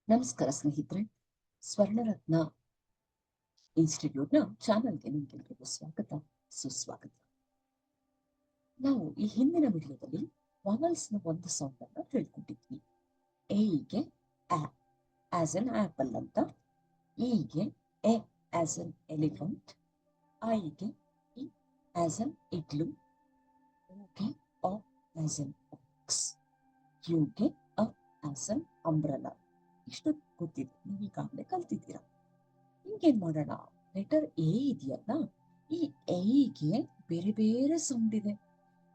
ನಮಸ್ಕಾರ ಸ್ನೇಹಿತರೆ. ಸ್ವರ್ಣರತ್ನ ಇನ್ಸ್ಟಿಟ್ಯೂಟ್ನ ಚಾನಲ್ಗೆ ನಿಮ್ಗೆಲ್ರಿಗೂ ಸ್ವಾಗತ, ಸುಸ್ವಾಗತ. ನಾವು ಈ ಹಿಂದಿನ ವಿಡಿಯೋದಲ್ಲಿ ವಾವಲ್ಸ್ನ ಒಂದು ಸೌಂಡ್ ಅನ್ನ ತಿಳ್ಕೊಂಡಿದ್ವಿ. ಎಗೆ ಆಸ್ ಅನ್ ಆಪಲ್ ಅಂತ, ಇಗೆ ಎ ಆಸ್ ಅನ್ ಎಲಿಫೆಂಟ್, ಐಗೆ ಇ ಆಸ್ ಅನ್ ಇಗ್ಲು, ಓಗೆ ಅ ಆಸ್ ಅನ್ ಆಕ್ಸ್, ಯುಗೆ ಅ ಆಸ್ ಅನ್ ಅಂಬ್ರಲಾ. ಇಷ್ಟು ಗೊತ್ತಿದೆ, ನೀವು ಈಗಾಗಲೇ ಕಲ್ತಿದ್ದೀರಾ. ಹಿಂಗೇನ್ ಮಾಡೋಣ, ಲೆಟರ್ ಎ ಇದೆಯಲ್ಲ, ಈ ಎಗೆ ಬೇರೆ ಬೇರೆ ಸೌಂಡ್ ಇದೆ,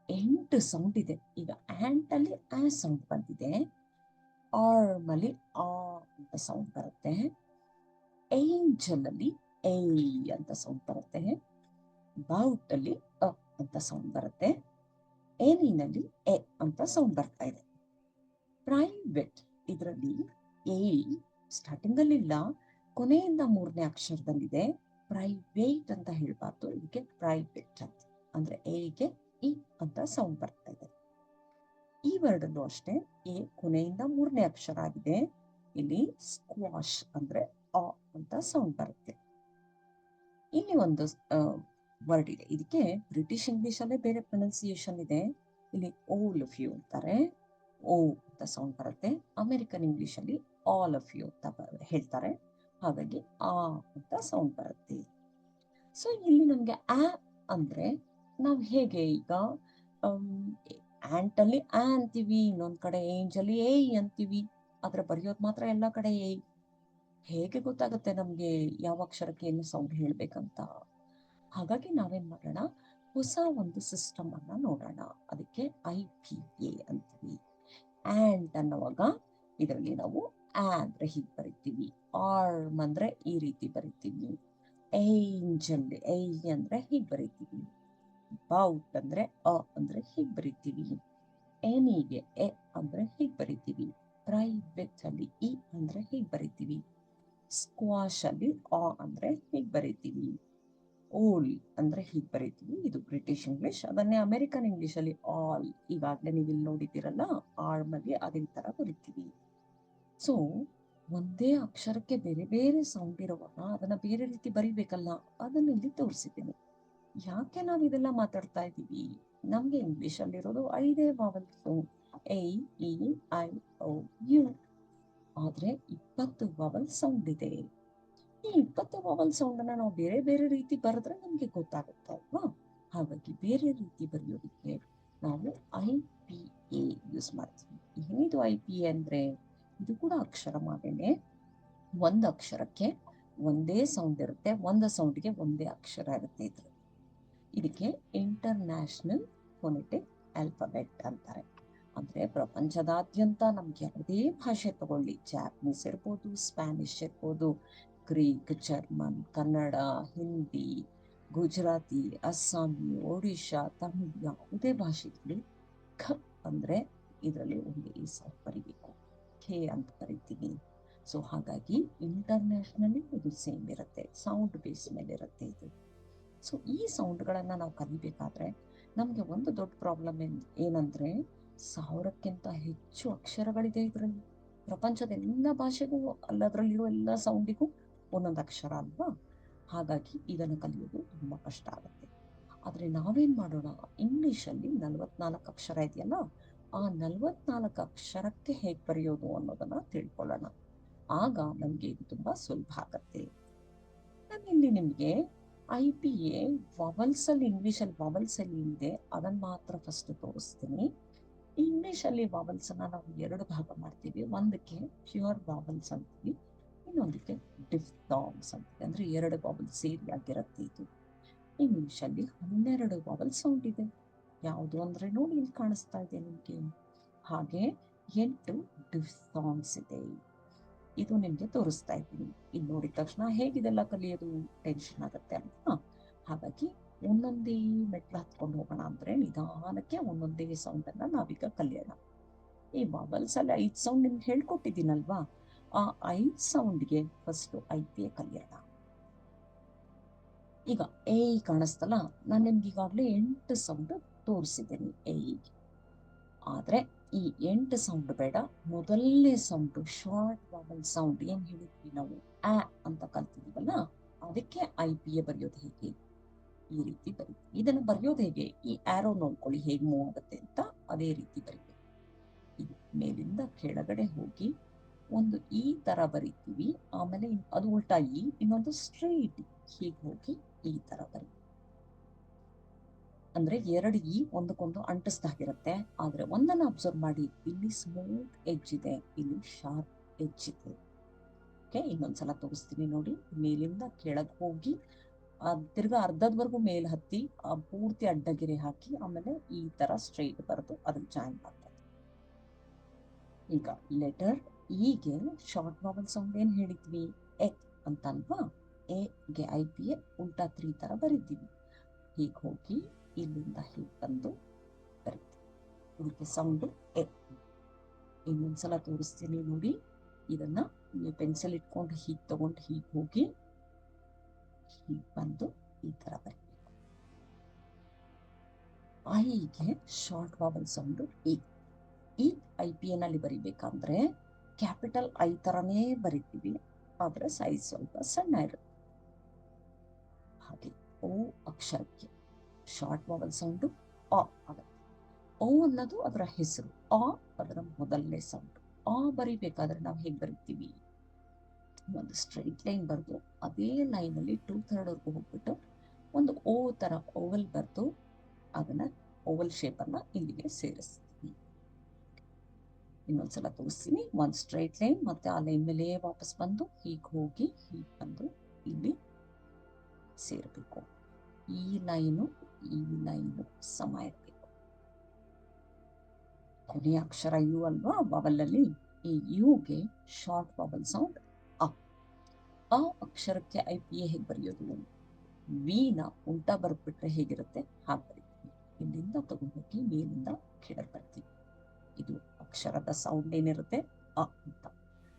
8 ಸೌಂಡ್ ಇದೆ. ಈಗ ಆಂಟ್ ಅಲ್ಲಿ ಆ ಸೌಂಡ್ ಬಂದಿದೆ, ಆರ್ಮ್ ಅಲ್ಲಿ ಆ ಅಂತ ಸೌಂಡ್ ಬರುತ್ತೆ, ಏಂಜಲ್ ಅಲ್ಲಿ ಎ ಅಂತ ಸೌಂಡ್ ಬರುತ್ತೆ, ಬೌಟ್ ಅಲ್ಲಿ ಅ ಅಂತ ಸೌಂಡ್ ಬರುತ್ತೆ, ಏನಿನಲ್ಲಿ ಎ ಅಂತ ಸೌಂಡ್ ಬರ್ತಾ ಇದೆ. ಪ್ರೈವೇಟ್ ಇದರಲ್ಲಿ ಎ ಸ್ಟಾರ್ಟಿಂಗ್ ಅಲ್ಲಿ ಇಲ್ಲ, ಕೊನೆಯಿಂದ 3ನೇ ಅಕ್ಷರದಲ್ಲಿದೆ. ಪ್ರೈವೇಟ್ ಅಂತ ಹೇಳ್ಬಾರ್ದು, ಇದಕ್ಕೆ ಪ್ರೈವೇಟ್ ಅಂತ, ಅಂದ್ರೆ ಎಗೆ ಇ ಅಂತ ಸೌಂಡ್ ಬರ್ತಾ ಇದೆ. ಈ ವರ್ಡ್ ಅಲ್ಲೂ ಅಷ್ಟೇ, ಎ ಕೊನೆಯಿಂದ 3ನೇ ಅಕ್ಷರ ಆಗಿದೆ. ಇಲ್ಲಿ ಸ್ಕ್ವಾಶ್ ಅಂದ್ರೆ ಅ ಅಂತ ಸೌಂಡ್ ಬರುತ್ತೆ. ಇಲ್ಲಿ ಒಂದು ವರ್ಡ್ ಇದೆ, ಇದಕ್ಕೆ ಬ್ರಿಟಿಷ್ ಇಂಗ್ಲಿಷ್ ಅಲ್ಲೇ ಬೇರೆ ಪ್ರೊನೌನ್ಸಿಯೇಷನ್ ಇದೆ. ಇಲ್ಲಿ ಓಲ್ ಆಫ್ ಯು ಅಂತಾರೆ, ಓ ಅಂತ ಸೌಂಡ್ ಬರುತ್ತೆ. ಅಮೆರಿಕನ್ ಇಂಗ್ಲಿಷ್ ಅಲ್ಲಿ ಆಲ್ ಆಫ್ ಯು ಅಂತ ಹೇಳ್ತಾರೆ, ಹಾಗಾಗಿ ಆ ಅಂತ ಸೌಂಡ್ ಬರುತ್ತೆ. ಸೊ ಇಲ್ಲಿ ನಮ್ಗೆ ಆ ಅಂದ್ರೆ ನಾವು ಹೇಗೆ ಈಗ ಆಂಟ್ ಅಲ್ಲಿ ಆ ಅಂತೀವಿ, ಇನ್ನೊಂದ್ ಕಡೆ ಏಂಜಲ್ ಎ ಅಂತೀವಿ, ಆದ್ರೆ ಬರೆಯೋದು ಮಾತ್ರ ಎಲ್ಲ ಕಡೆ ಎ. ಹೇಗೆ ಗೊತ್ತಾಗುತ್ತೆ ನಮ್ಗೆ ಯಾವ ಅಕ್ಷರಕ್ಕೆ ಏನು ಸೌಂಡ್ ಹೇಳ್ಬೇಕಂತ? ಹಾಗಾಗಿ ನಾವೇನ್ ಮಾಡೋಣ, ಹೊಸ ಒಂದು ಸಿಸ್ಟಮ್ ಅನ್ನ ನೋಡೋಣ. ಅದಕ್ಕೆ IPA ಅಂತೀವಿ. ಆಂಟ್ ಅನ್ನುವಾಗ ಇದರಲ್ಲಿ ನಾವು ಆ ಅಂದ್ರೆ ಹೀಗೆ ಬರಿತೀವಿ, ಆರ್ಮ್ ಅಂದ್ರೆ ಈ ರೀತಿ ಬರಿತೀವಿ, ಏಂಜಲ್ ಐ ಅಂದ್ರೆ ಹೀಗೆ ಬರಿತೀವಿ, ಬೌಟ್ ಅಂದ್ರೆ ಅ ಅಂದ್ರೆ ಹೀಗೆ ಬರಿತೀವಿ, ಎನಿಗೆ ಎ ಅಂದ್ರೆ ಹೀಗೆ ಬರಿತೀವಿ, ಪ್ರೈವೇಟ್ ಅಲ್ಲಿ ಇ ಅಂದ್ರೆ ಹೀಗೆ ಬರಿತೀವಿ, ಸ್ಕ್ವಾಶ್ ಅಲ್ಲಿ ಆ ಅಂದ್ರೆ ಹೀಗೆ ಬರಿತೀವಿ, ಓಲ್ ಅಂದ್ರೆ ಹೀಗೆ ಬರಿತೀವಿ. ಇದು ಬ್ರಿಟಿಷ್ ಇಂಗ್ಲಿಷ್. ಅದನ್ನೇ ಅಮೆರಿಕನ್ ಇಂಗ್ಲಿಷ್ ಅಲ್ಲಿ ಆಲ್, ಈಗಾಗಲೇ ನೀವು ಇಲ್ಲಿ ನೋಡಿದ್ದೀರಲ್ಲ, ಆರ್ಮ್ ಅಲ್ಲಿ ಅದೇ ತರ ಬರಿತೀವಿ. ಸೊ ಒಂದೇ ಅಕ್ಷರಕ್ಕೆ ಬೇರೆ ಬೇರೆ ಸೌಂಡ್ ಇರುವಾಗ ಅದನ್ನ ಬೇರೆ ರೀತಿ ಬರಿಬೇಕಲ್ಲ, ಅದನ್ನ ಇಲ್ಲಿ ತೋರಿಸಿದ್ದೀನಿ. ಯಾಕೆ ನಾವು ಇದೆಲ್ಲ ಮಾತಾಡ್ತಾ ಇದ್ದೀವಿ? ನಮ್ಗೆ ಇಂಗ್ಲಿಷ್ ಅಲ್ಲಿರೋದು 5 vowels, A E I O U, ಆದ್ರೆ 20 ವಾವಲ್ ಸೌಂಡ್ ಇದೆ. ಈ 20 ವಾವಲ್ ಸೌಂಡ್ ಅನ್ನ ನಾವು ಬೇರೆ ಬೇರೆ ರೀತಿ ಬರೆದ್ರೆ ನಮ್ಗೆ ಗೊತ್ತಾಗುತ್ತೆ ಅಲ್ವಾ? ಹಾಗಾಗಿ ಬೇರೆ ರೀತಿ ಬರೆಯೋದಕ್ಕೆ ನಾವು IPA ಯೂಸ್ ಮಾಡ್ತೀವಿ. ಏನಿದು IPA ಅಂದ್ರೆ, ಇದು ಕೂಡ ಅಕ್ಷರ ಮಾದೇನೆ. ಒಂದು ಅಕ್ಷರಕ್ಕೆ ಒಂದೇ ಸೌಂಡ್ ಇರುತ್ತೆ, ಒಂದು ಸೌಂಡ್ಗೆ ಒಂದೇ ಅಕ್ಷರ ಇರುತ್ತೆ. ಇದಕ್ಕೆ ಇಂಟರ್ನ್ಯಾಷನಲ್ ಫೋನೆಟಿಕ್ ಆಲ್ಫಾಬೆಟ್ ಅಂತಾರೆ. ಅಂದ್ರೆ ಪ್ರಪಂಚದಾದ್ಯಂತ ನಮ್ಗೆ ಯಾವುದೇ ಭಾಷೆ ತಗೊಳ್ಳಿ, ಜಾಪನೀಸ್ ಇರ್ಬೋದು, ಸ್ಪ್ಯಾನಿಷ್ ಇರ್ಬೋದು, ಗ್ರೀಕ್, ಜರ್ಮನ್, ಕನ್ನಡ, ಹಿಂದಿ, ಗುಜರಾತಿ, ಅಸ್ಸಾಮಿ, ಒಡಿಶಾ, ತಮಿಳ್, ಯಾವುದೇ ಭಾಷೆ ಇರಲಿ, ಖ ಅಂದ್ರೆ ಇದರಲ್ಲಿ ಒಂದು ಈ ಸೌಂಡ್ ಬರಿಬೇಕು, ಖೇ ಅಂತ ಬರಿತೀವಿ. ಸೊ ಹಾಗಾಗಿ ಇಂಟರ್ನ್ಯಾಷನಲಿ ಇದು ಸೇಮ್ ಇರುತ್ತೆ, ಸೌಂಡ್ ಬೇಸ್ ಮೇಲೆ ಇರುತ್ತೆ ಇದು. ಸೊ ಈ ಸೌಂಡ್ಗಳನ್ನ ನಾವು ಕಲಿಬೇಕಾದ್ರೆ ನಮ್ಗೆ ಒಂದು ದೊಡ್ಡ ಪ್ರಾಬ್ಲಮ್ ಏನಂದ್ರೆ, 1000ಕ್ಕಿಂತ ಹೆಚ್ಚು ಅಕ್ಷರಗಳಿದೆ ಇದರಲ್ಲಿ. ಪ್ರಪಂಚದ ಎಲ್ಲ ಭಾಷೆಗೂ ಅಲ್ಲದ್ರಲ್ಲಿರೋ ಎಲ್ಲ ಸೌಂಡಿಗೂ ಒಂದೊಂದು ಅಕ್ಷರ ಅಲ್ವಾ? ಹಾಗಾಗಿ ಇದನ್ನು ಕಲಿಯೋದು ತುಂಬಾ ಕಷ್ಟ ಆಗುತ್ತೆ. ಆದ್ರೆ ನಾವೇನ್ ಮಾಡೋಣ, ಇಂಗ್ಲಿಷ್ ಅಲ್ಲಿ 44 ಅಕ್ಷರ ಇದೆಯಲ್ಲ, ಆ 44 ಅಕ್ಷರಕ್ಕೆ ಹೇಗೆ ಬರೆಯೋದು ಅನ್ನೋದನ್ನ ತಿಳ್ಕೊಳ್ಳೋಣ. ಆಗ ನಮ್ಗೆ ಇದು ತುಂಬಾ ಸುಲಭ ಆಗತ್ತೆ. ನಾನಿಲ್ಲಿ ನಿಮ್ಗೆ IPA ವಾವಲ್ಸ್ ಅಲ್ಲಿ, ಇಂಗ್ಲಿಷ್ ಅಲ್ಲಿ ವಾವಲ್ಸ್ ಅಲ್ಲಿ ಇದೆ, ಅದನ್ನ ಮಾತ್ರ ಫಸ್ಟ್ ತೋರಿಸ್ತೀನಿ. ಇಂಗ್ಲಿಷ್ ಅಲ್ಲಿ ವಾವಲ್ಸ್ ಅನ್ನ ನಾವು 2 ಭಾಗ ಮಾಡ್ತೀವಿ. ಒಂದಕ್ಕೆ ಪ್ಯೂರ್ ವಾವಲ್ಸ್ ಅಂತೀವಿ, ಇನ್ನೊಂದಕ್ಕೆ ಡಿಫ್ಥಾಂಗ್ಸ್ ಅಂತೀವಿ. ಅಂದ್ರೆ 2 ವಾವಲ್ ಸೇರಿ ಆಗಿರುತ್ತೆ ಇದು. ಇಂಗ್ಲಿಷ್ ಅಲ್ಲಿ 12 ವಾವಲ್ ಸೌಂಡ್ ಇದೆ. ಯಾವುದು ಅಂದ್ರೆ ನೋಡಿ, ಇಲ್ಲಿ ಕಾಣಿಸ್ತಾ ಇದೆ ನಿಮ್ಗೆ. ಹಾಗೆ 8 ಡಿಫ್ಥಾಂಗ್ಸ್ ಇದೆ. ಇದು ನಿಮ್ಗೆ ತೋರಿಸ್ತಾ ಇದ್ದೀನಿ. ಇಲ್ಲಿ ನೋಡಿದ ತಕ್ಷಣ ಹೇಗಿದೆಲ್ಲ ಕಲಿಯೋದು ಟೆನ್ಷನ್ ಆಗುತ್ತೆ ಅಲ್ವಾ? ಹಾಗಾಗಿ ಒಂದೊಂದೇ ಮೆಟ್ಲು ಹತ್ಕೊಂಡು ಹೋಗೋಣ, ಅಂದ್ರೆ ನಿಧಾನಕ್ಕೆ ಒಂದೊಂದೇ ಸೌಂಡ್ ಅನ್ನ ನಾವೀಗ ಕಲಿಯೋಣ. ಈ ವಾವಲ್ಸ್ ಅಲ್ಲಿ 5 ಸೌಂಡ್ ನಿಮ್ಗೆ ಹೇಳ್ಕೊಟ್ಟಿದ್ದೀನಲ್ವಾ, ಆ 5 ಸೌಂಡ್ಗೆ ಫಸ್ಟ್ IPA ಕಲಿಯೋಣ. ಈಗ ಎ ಕಾಣಿಸ್ತಲ್ಲ, ನಾನು ನಿಮ್ಗೆ ಈಗಾಗಲೇ 8 ಸೌಂಡ್ ತೋರಿಸಿದ್ದೀನಿ ಎ. ಆದ್ರೆ ಈ 8 ಸೌಂಡ್ ಬೇಡ, ಮೊದಲನೇ ಸೌಂಡ್ ಶಾರ್ಟ್ ವಾವಲ್ ಸೌಂಡ್ ಏನ್ ಹೇಳಿದ್ವಿ ನಾವು ಆ ಅಂತ ಕಲ್ತಿದೀವಲ್ಲ, ಅದಕ್ಕೆ IPA ಬರೆಯೋದು ಹೇಗೆ, ಈ ರೀತಿ ಬರೀತೀವಿ. ಇದನ್ನು ಬರೆಯೋದು ಹೇಗೆ, ಈ ಆರೋ ನೋಡ್ಕೊಳ್ಳಿ ಹೇಗೆ ಮೂವ್ ಆಗುತ್ತೆ ಅಂತ, ಅದೇ ರೀತಿ ಬರೀಬೇಕು. ಇದು ಮೇಲಿಂದ ಕೆಳಗಡೆ ಹೋಗಿ ಒಂದು ಈ ತರ ಬರೀತೀವಿ, ಆಮೇಲೆ ಅದು ಉಲ್ಟಾ ಇನ್ನೊಂದು ಸ್ಟ್ರೈಟ್ ಹೀಗೆ ಹೋಗಿ ಈ ತರ ಬರೀತೀವಿ. ಅಂದ್ರೆ 2 ಒಂದಕ್ಕೊಂದು ಅಂಟಿಸ್ದಾಗಿರುತ್ತೆ. ಆದ್ರೆ ಒಂದನ್ನ ಅಬ್ಸರ್ವ್ ಮಾಡಿ, ಇಲ್ಲಿ ಸ್ಮೂತ್ ಎಡ್ಜ್ ಇದೆ, ಇಲ್ಲಿ ಶಾರ್ಪ್ ಎಡ್ಜ್ ಇದೆ. ಓಕೆ, ಇನ್ನೊಂದ್ಸಲ ತೋರಿಸ್ತೀನಿ ನೋಡಿ. ಮೇಲಿಂದ ಕೆಳಗೆ ಹೋಗಿ ತಿರ್ಗಾ ಅರ್ಧದವರೆಗೂ ಮೇಲ್ ಹತ್ತಿ ಪೂರ್ತಿ ಅಡ್ಡಗೆರೆ ಹಾಕಿ ಆಮೇಲೆ ಈ ತರ ಸ್ಟ್ರೈಟ್ ಬರೆದು ಅದನ್ನ ಜಾಯಿನ್ ಮಾಡ್ತಾರೆ. ಈಗ ಲೆಟರ್ ಇಗೆ ಶಾರ್ಟ್ ವಾವಲ್ ಸೌಂಡ್ ಏನ್ ಹೇಳಿದ್ವಿ, ಎ ಅಂತ ಅಲ್ವಾ. ಎಗೆ IPA ಉಲ್ಟಾ 3 ತರ ಬರೀತೀವಿ. ಹೀಗೆ ಹೋಗಿ ಇಲ್ಲಿಂದ ಹೀಗೆ ಬಂದು ಬರೀತೀವಿ. ಇದಕ್ಕೆ ಸೌಂಡ್ ಎ. ಇನ್ನೊಂದ್ಸಲ ತೋರಿಸ್ತೀನಿ ನೋಡಿ. ಇದನ್ನ ನೀವು ಪೆನ್ಸಿಲ್ ಇಟ್ಕೊಂಡು ಹೀಗೆ ತಗೊಂಡು ಹೀಗೆ ಹೋಗಿ ಹೀಗೆ ಬಂದು ಈ ತರ ಬರೀಬೇಕು. ಐಗೆ ಶಾರ್ಟ್ ವಾವಲ್ ಸೌಂಡ್ ಇ. ಈ IPA ನಲ್ಲಿ ಬರಿಬೇಕಂದ್ರೆ ಕ್ಯಾಪಿಟಲ್ ಐ ತರನೇ ಬರಿತೀವಿ, ಆದ್ರೆ ಸೈಜ್ ಸ್ವಲ್ಪ ಸಣ್ಣ ಇರುತ್ತೆ. ಹಾಗೆ ಓ ಅಕ್ಷರಕ್ಕೆ ಶಾರ್ಟ್ ವಾವಲ್ ಸೌಂಡ್ ಆ ಆಗುತ್ತೆ. ಓ ಅನ್ನೋದು ಅದರ ಹೆಸರು, ಆ ಅದರ ಮೊದಲನೇ ಸೌಂಡ್. ಆ ಬರಿಬೇಕಾದ್ರೆ ನಾವು ಹೇಗೆ ಬರಿತೀವಿ, ಒಂದು ಸ್ಟ್ರೈಟ್ ಲೈನ್ ಬರೆದು ಅದೇ ಲೈನ್ ಅಲ್ಲಿ 2/3 ಹೋಗ್ಬಿಟ್ಟು ಒಂದು ಓ ತರ ಓವಲ್ ಬರೆದು ಅದನ್ನ ಓವಲ್ ಶೇಪ್ ಅನ್ನ ಇಲ್ಲಿಗೆ ಸೇರಿಸ್ತೀವಿ. ಇನ್ನೊಂದ್ಸಲ ತೋರಿಸ್ತೀನಿ. ಒಂದು ಸ್ಟ್ರೈಟ್ ಲೈನ್ ಮತ್ತೆ ಆ ಲೈನ್ ಮೇಲೆ ವಾಪಸ್ ಬಂದು ಹೀಗೆ ಹೋಗಿ ಹೀಗೆ ಬಂದು ಇಲ್ಲಿ ಸೇರ್ಬೇಕು. ಈ ಲೈನು ಸಮ ಇರಬೇಕು. ಕೊನೆಯ ಅಕ್ಷರ ಯು ಅಲ್ವಾ ವಾವಲ್ ಅಲ್ಲಿ. ಈ ಯುಗೆ ಶಾರ್ಟ್ ವಾವಲ್ ಸೌಂಡ್ ಅ. ಆ ಅಕ್ಷರಕ್ಕೆ IPA ಹೇಗೆ ಬರೆಯೋದು, ವಿನ ಉಲ್ಟಾ ಬರ್ಬಿಟ್ರೆ ಹೇಗಿರುತ್ತೆ ಹಾಗೆ ಬರೀತೀವಿ. ಇಲ್ಲಿಂದ ತಗೊಂಡೋಗಿ ಮೇಲಿಂದ ಕೆಳಗೆ ಬರ್ತೀವಿ. ಇದು ಅಕ್ಷರದ ಸೌಂಡ್ ಏನಿರುತ್ತೆ ಅ ಅಂತ.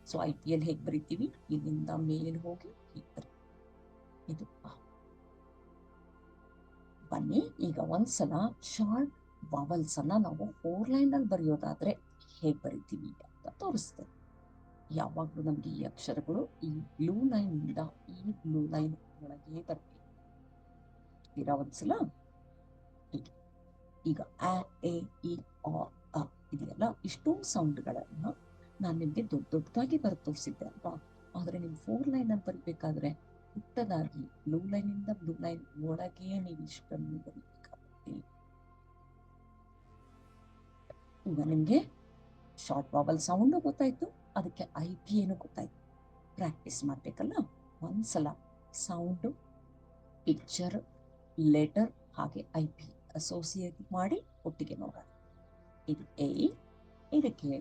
ಸೊ IPL ಹೇಗೆ ಬರಿತೀವಿ, ಇಲ್ಲಿಂದ ಮೇಲ್ ಹೋಗಿ ಹೀಗೆ ಬರೀತೀವಿ. ಇದು ಅ. ಬನ್ನಿ ಈಗ ಒಂದ್ಸಲ ಶಾರ್ಟ್ ವಾವಲ್ಸ್ ಅನ್ನ ನಾವು 4 ಲೈನ್ ಅಲ್ಲಿ ಬರೆಯೋದಾದ್ರೆ ಹೇಗೆ ಬರಿತೀವಿ ಅಂತ ತೋರಿಸ್ತೇನೆ. ಯಾವಾಗಲೂ ನಮ್ಗೆ ಈ ಅಕ್ಷರಗಳು ಈ ಬ್ಲೂ ಲೈನ್ ಇಂದ ಈ ಬ್ಲೂ ಲೈನ್ ಒಳಗೆ ಬರಬೇಕು. ಒಂದ್ಸಲ ಈಗ ಆ ಎ ಇ ಅ ಇದೆಯಲ್ಲ, ಇಷ್ಟೂ ಸೌಂಡ್ಗಳನ್ನ ನಾನು ನಿಮ್ಗೆ ದೊಡ್ಡದಾಗಿ ಬರೆದು ತೋರಿಸಿದ್ದೆ ಅಲ್ವಾ. ಆದ್ರೆ ನಿಮ್ 4 ಲೈನ್ ಅಲ್ಲಿ ಬರಿಬೇಕಾದ್ರೆ ಪುಟ್ಟದಾಗಿ ಬ್ಲೂ ಲೈನ್ ಇಂದ ಬ್ಲೂ ಲೈನ್ ಒಳಗೆ ನೀವು ಇಷ್ಟನ್ನು ಬರೀಬೇಕಾಗುತ್ತೆ. ಈಗ ನಿಮ್ಗೆ ಶಾರ್ಟ್ ವಾವಲ್ ಸೌಂಡ್ ಗೊತ್ತಾಯ್ತು, ಅದಕ್ಕೆ IPA ಗೊತ್ತಾಯ್ತು. ಪ್ರಾಕ್ಟೀಸ್ ಮಾಡ್ಬೇಕಲ್ಲ. ಒಂದ್ಸಲ ಸೌಂಡ್, ಪಿಕ್ಚರ್, ಲೆಟರ್ ಹಾಗೆ IPA ಅಸೋಸಿಯೇಟ್ ಮಾಡಿ ಒಟ್ಟಿಗೆ ನೋಡೋಣ. ಇದು ಎ, ಇದಕ್ಕೆ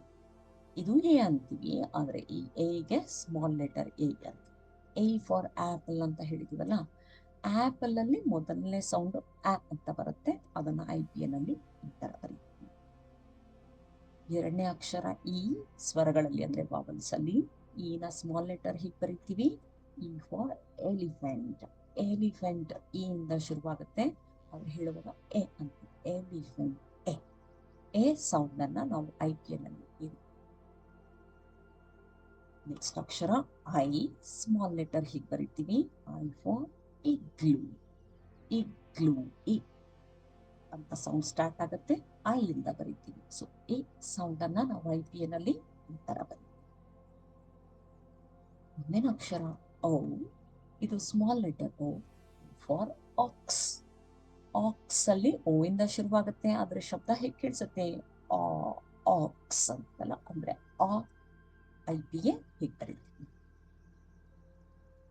ಇದು ಎ ಅಂತೀವಿ, ಆದ್ರೆ ಈ ಎಗೆ ಸ್ಮಾಲ್ ಲೆಟರ್ ಎ ಅಂತ. ಎ ಫಾರ್ ಆಪಲ್ ಅಂತ ಹೇಳಿದೀವಲ್ಲ, ಆಪಲ್ ಅಲ್ಲಿ ಮೊದಲನೇ ಸೌಂಡ್ ಆ ಅಂತ ಬರುತ್ತೆ, ಅದನ್ನ IPA ನಲ್ಲಿ ಈ ತರ ಬರೀತೀವಿ. ಎರಡನೇ ಅಕ್ಷರ ಈ ಸ್ವರಗಳಲ್ಲಿ ಅಂದ್ರೆ ವಾವಲ್ಸ್ ಅಲ್ಲಿ ಈನ ಸ್ಮಾಲ್ ಲೆಟರ್ ಹೀಗೆ ಬರೀತೀವಿ. E for elephant. ಎಲಿಫೆಂಟ್ ಈ ಇಂದ ಶುರುವಾಗುತ್ತೆ, ಅವ್ರು ಹೇಳುವಾಗ ಎ ಅಂತೀವಿ. Elephant A. ಎ ಸೌಂಡ್ ಅನ್ನ ನಾವು IPA ನಲ್ಲಿ. ನೆಕ್ಸ್ಟ್ ಅಕ್ಷರ ಐ, ಸ್ಮಾಲ್ ಲೆಟರ್ ಹೀಗೆ ಬರೀತೀವಿ. I for igloo. ಇಗ್ಲೂ ಇ ಅಂತ ಸೌಂಡ್ ಸ್ಟಾರ್ಟ್ ಆಗುತ್ತೆ, ಐ ಇಂದ ಬರೀತೀವಿ. ಸೊ ಈ ಸೌಂಡ್ ಅನ್ನ ನಾವು IPA ನಲ್ಲಿ ಈ ತರ ಬರೀತೀವಿ. ಮುಂದಿನ ಅಕ್ಷರ ಓ, ಇದು small letter O for ox. Ox ಅಲ್ಲಿ ಓ ಇಂದ ಶುರುವಾಗುತ್ತೆ, ಆದ್ರೆ ಶಬ್ದ ಹೇಗೆ ಕೇಳಿಸುತ್ತೆ, ಆಕ್ಸ್ ಅಂತಲ್ಲ, ಅಂದ್ರೆ ಆ IPA ಹೀಗೆ ಬರೀತೀವಿ.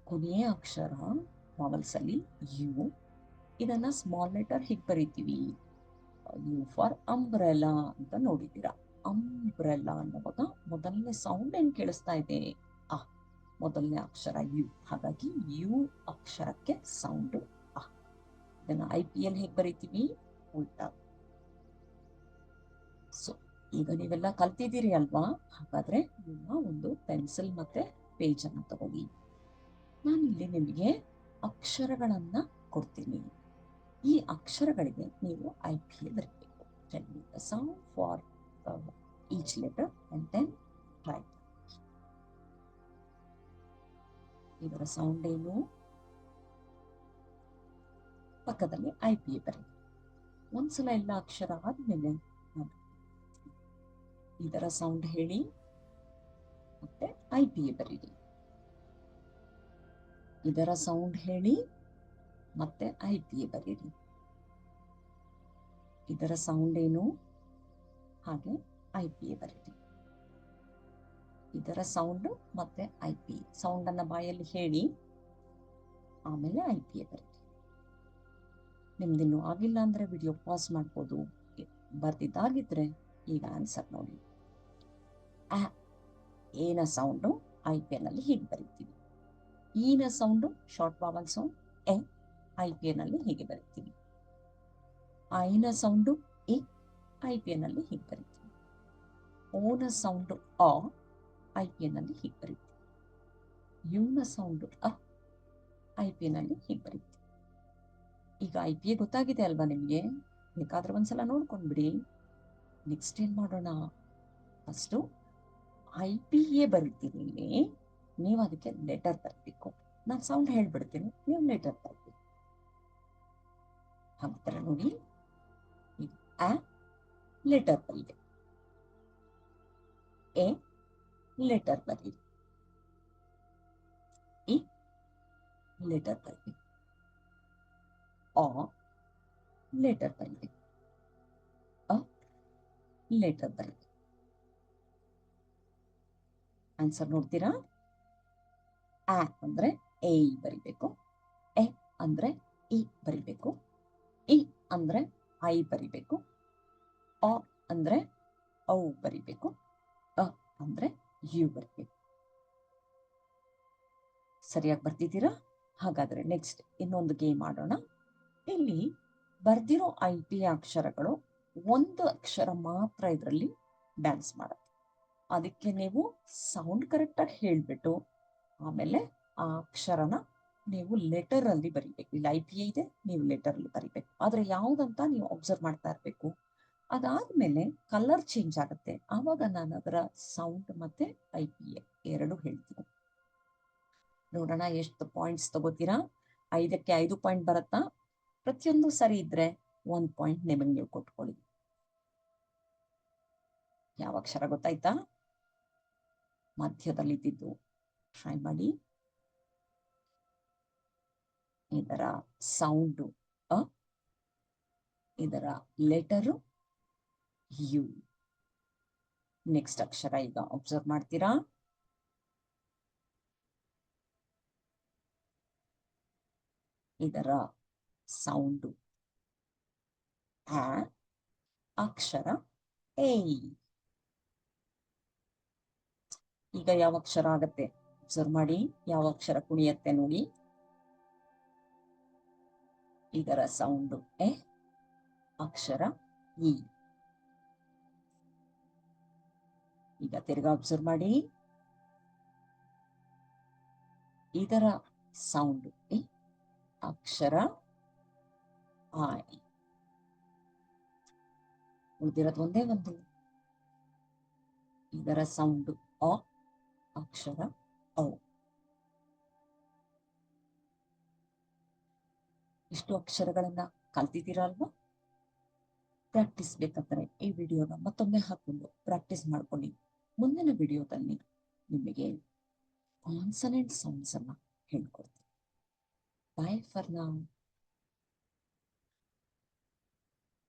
ಕೊನೆಯ ಅಕ್ಷರ ವಾವಲ್ಸ್ ಅಲ್ಲಿ ಯು, ಇದನ್ನ ಸ್ಮಾಲ್ ಲೆಟರ್ ಹೀಗೆ ಬರೀತೀವಿ. ಯು ಫಾರ್ ಅಂಬ್ರೆಲಾ ಅಂತ ನೋಡಿದ್ದೀರಾ. ಅಂಬ್ರೆಲಾ ಅನ್ನುವಾಗ ಮೊದಲನೇ ಸೌಂಡ್ ಏನ್ ಕೇಳಿಸ್ತಾ ಇದೆ, ಆ ಮೊದಲನೇ ಅಕ್ಷರ ಯು, ಹಾಗಾಗಿ ಯು ಅಕ್ಷರಕ್ಕೆ ಸೌಂಡ್ ಆ. ಇದನ್ನ IPA ಹೇಗೆ ಬರೀತೀವಿ, ಉಲ್ಟಾ. ಸೊ ಈಗ ನೀವೆಲ್ಲ ಕಲ್ತಿದ್ದೀರಿ ಅಲ್ವಾ. ಹಾಗಾದ್ರೆ ನಿಮ್ಮ ಒಂದು ಪೆನ್ಸಿಲ್ ಮತ್ತೆ ಪೇಜ್ ಅನ್ನ ತಗೊಳ್ಳಿ. ನಾನಿಲ್ಲಿ ನಿಮಗೆ ಅಕ್ಷರಗಳನ್ನ ಕೊಡ್ತೀನಿ. ಈ ಅಕ್ಷರಗಳಿಗೆ ನೀವು IPA ಬರೀಬೇಕು. Sound for each letter and then write. ಇದರ ಸೌಂಡ್ ಏನು? ಪಕ್ಕದಲ್ಲಿ IPA ಬರೆಯಿರಿ. ಒಂದ್ಸಲ ಎಲ್ಲ ಅಕ್ಷರ ಆದ್ಮೇಲೆ ಇದರ ಸೌಂಡ್ ಹೇಳಿ ಮತ್ತೆ IPA ಬರೀರಿ. ಇದರ ಸೌಂಡ್ ಹೇಳಿ ಮತ್ತೆ IPA ಬರೀರಿ. ಇದರ ಸೌಂಡ್ ಏನು ಹಾಗೆ IPA ಬರೀರಿ. ಇದರ ಸೌಂಡ್ ಮತ್ತೆ IPA. ಸೌಂಡ್ ಅನ್ನ ಬಾಯಲ್ಲಿ ಹೇಳಿ ಆಮೇಲೆ IPA ಬರೀರಿ. ನಿಮ್ದಿನ್ನು ಆಗಿಲ್ಲ ಅಂದ್ರೆ ವಿಡಿಯೋ ಪಾಸ್ ಮಾಡ್ಬೋದು. ಬರ್ದಿದ್ದಾಗಿದ್ರೆ ಈಗ ಆನ್ಸರ್ ನೋಡಿ. ಏನ ಸೌಂಡು IPA ನಲ್ಲಿ ಹೀಗೆ ಬರೀತೀವಿ. ಈನ ಸೌಂಡು ಶಾರ್ಟ್ ವಾವಲ್ ಸೌಂಡ್ IPA ನಲ್ಲಿ ಹೀಗೆ ಬರೀತೀವಿ. ಐನ ಸೌಂಡು IPA ನಲ್ಲಿ ಹೀಗೆ ಬರೀತೀವಿ. ಓನ ಸೌಂಡು IPA ನಲ್ಲಿ ಹೀಗೆ ಬರೀತೀವಿ. ಯುನ ಸೌಂಡು IPA ನಲ್ಲಿ ಹೀಗೆ ಬರೀತೀವಿ. ಈಗ IPA ಗೊತ್ತಾಗಿದೆ ಅಲ್ವಾ ನಿಮ್ಗೆ? ಬೇಕಾದ್ರೆ ಒಂದ್ಸಲ ನೋಡ್ಕೊಂಡ್ಬಿಡಿ. ನೆಕ್ಸ್ಟ್ ಏನ್ ಮಾಡೋಣ? ಫಸ್ಟು IPA ಬರೀತೀನಿ. ನೀವು ಅದಕ್ಕೆ ಲೆಟರ್ ಬರಬೇಕು. ನಾನು ಸೌಂಡ್ ಹೇಳ್ಬಿಡ್ತೀನಿ, ನೀವು ಲೆಟರ್ ಬರಬೇಕು. ಹಾಗಾದ್ರೆ ನೋಡಿ, ಲೆಟರ್ ಬರೀರಿ. ಎ ಲೆಟರ್ ಬರೀರಿ. ಇ ಲೆಟರ್ ಬರೀರಿ. ಲೆಟರ್ ಬರೀರಿ. ಲೆಟರ್ ಬರೀರಿ. ಆನ್ಸರ್ ನೋಡ್ತೀರಾ? ಅಂದ್ರೆ ಎ ಬರಿಬೇಕು. ಎ ಅಂದ್ರೆ ಇ ಬರಿಬೇಕು. ಇ ಅಂದ್ರೆ ಐ ಬರಿಬೇಕು. ಅ ಅಂದ್ರೆ ಔ ಬರಿಬೇಕು. ಅಂದ್ರೆ ಯು ಬರಿಬೇಕು. ಸರಿಯಾಗಿ ಬರ್ತಿದ್ದೀರಾ? ಹಾಗಾದ್ರೆ ನೆಕ್ಸ್ಟ್ ಇನ್ನೊಂದು ಗೇಮ್ ಆಡೋಣ. ಇಲ್ಲಿ ಬರ್ದಿರೋ IPA ಅಕ್ಷರಗಳು ಒಂದು ಅಕ್ಷರ ಮಾತ್ರ ಇದರಲ್ಲಿ ಡ್ಯಾನ್ಸ್ ಮಾಡುತ್ತೆ. ಅದಕ್ಕೆ ನೀವು ಸೌಂಡ್ ಕರೆಕ್ಟಾಗಿ ಹೇಳ್ಬಿಟ್ಟು ಆಮೇಲೆ ಆ ಅಕ್ಷರನ ನೀವು ಲೆಟರ್ ಅಲ್ಲಿ ಬರಿಬೇಕು. ಇಲ್ಲಿ IPA ಇದೆ, ನೀವು ಲೆಟರ್ ಅಲ್ಲಿ ಬರಿಬೇಕು. ಆದ್ರೆ ಯಾವ್ದಂತ ನೀವು ಅಬ್ಸರ್ವ್ ಮಾಡ್ತಾ ಇರ್ಬೇಕು. ಅದಾದ್ಮೇಲೆ ಕಲರ್ ಚೇಂಜ್ ಆಗುತ್ತೆ. ಆವಾಗ ನಾನು ಅದರ ಸೌಂಡ್ ಮತ್ತೆ IPA ಎರಡು ಹೇಳ್ತೀನಿ. ನೋಡೋಣ ಎಷ್ಟು ಪಾಯಿಂಟ್ಸ್ ತಗೋತೀರಾ. 5ಕ್ಕೆ 5 ಪಾಯಿಂಟ್ ಬರುತ್ತಾ? ಪ್ರತಿಯೊಂದು ಸರಿ ಇದ್ರೆ 1 ಪಾಯಿಂಟ್ ನಿಮಗೆ ನೀವು ಕೊಟ್ಕೊಳ್ಳಿ. ಯಾವ ಅಕ್ಷರ ಗೊತ್ತಾಯ್ತಾ? ಮಧ್ಯದಲ್ಲಿದ್ದು ಟ್ರೈ ಮಾಡಿ. ಇದರ ಸೌಂಡು ಇದರ ಲೆಟರು ಯು. ನೆಕ್ಸ್ಟ್ ಅಕ್ಷರ ಈಗ ಅಬ್ಸರ್ವ್ ಮಾಡ್ತೀರಾ? ಇದರ ಸೌಂಡು ಅಕ್ಷರ ಎ. ಈಗ ಯಾವ ಅಕ್ಷರ ಆಗತ್ತೆ ಅಬ್ಸರ್ವ್ ಮಾಡಿ. ಯಾವ ಅಕ್ಷರ ಕುಣಿಯತ್ತೆ ನೋಡಿ. ಇದರ ಸೌಂಡು ಅಕ್ಷರ ಇ. ಈಗ ತಿರ್ಗಾ ಅಬ್ಸರ್ವ್ ಮಾಡಿ. ಇದರ ಸೌಂಡು ಅಕ್ಷರ ಐ. ಉಳಿದಿರೋದು ಒಂದೇ ಒಂದು. ಇದರ ಸೌಂಡು ಅಕ್ಷರ ಔ. ಇಷ್ಟು ಅಕ್ಷರಗಳನ್ನ ಕಲ್ತಿದ್ದೀರಾ ಅಲ್ವಾ? ಪ್ರಾಕ್ಟೀಸ್ ಬೇಕಂದ್ರೆ ಈ ವಿಡಿಯೋನ ಮತ್ತೊಮ್ಮೆ ಹಾಕೊಂಡು ಪ್ರಾಕ್ಟೀಸ್ ಮಾಡ್ಕೊಳ್ಳಿ. ಮುಂದಿನ ವಿಡಿಯೋದಲ್ಲಿ ನಿಮಗೆ ಕಾನ್ಸನೆಂಟ್ ಸೌಂಡ್ಸ್ ಅನ್ನ ಹೇಳ್ಕೊಡ್ತೀನಿ. ಬಾಯ್ ಫಾರ್ ನೌ.